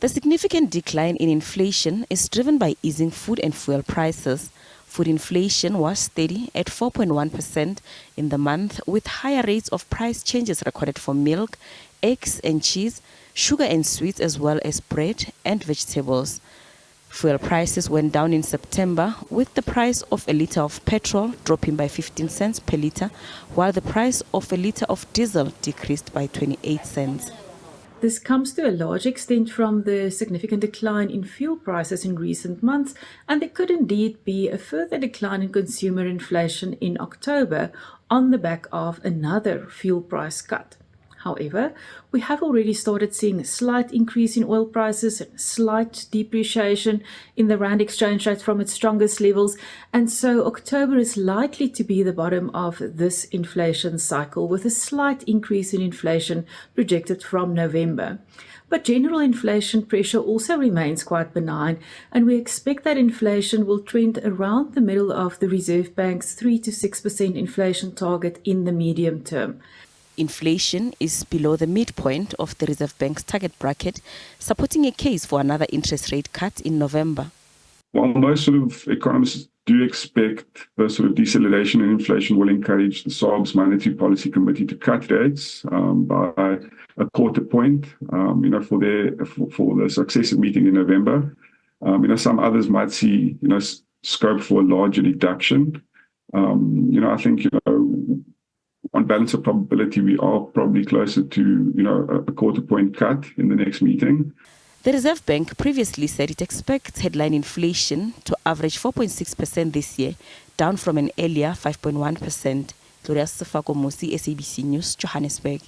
The significant decline in inflation is driven by easing food and fuel prices. Food inflation was steady at 4.1% in the month, with higher rates of price changes recorded for milk, eggs and cheese, sugar and sweets, as well as bread and vegetables. Fuel prices went down in September, with the price of a litre of petrol dropping by 15 cents per litre, while the price of a litre of diesel decreased by 28 cents. This comes to a large extent from the significant decline in fuel prices in recent months, and there could indeed be a further decline in consumer inflation in October on the back of another fuel price cut. However, we have already started seeing a slight increase in oil prices and slight depreciation in the rand exchange rate from its strongest levels, and so October is likely to be the bottom of this inflation cycle, with a slight increase in inflation projected from November. But general inflation pressure also remains quite benign, and we expect that inflation will trend around the middle of the Reserve Bank's 3 to 6% inflation target in the medium term. Inflation is below the midpoint of the Reserve Bank's target bracket, supporting a case for another interest rate cut in November. While most sort of economists do expect the sort of deceleration in inflation will encourage the SABC Monetary Policy Committee to cut rates by a quarter point, for the successive meeting in November. Some others might see, scope for a larger reduction. I think, on balance of probability, we are probably closer to, a quarter point cut in the next meeting. The Reserve Bank previously said it expects headline inflation to average 4.6% this year, down from an earlier 5.1%. Gloria Sefako Musi, SABC News, Johannesburg.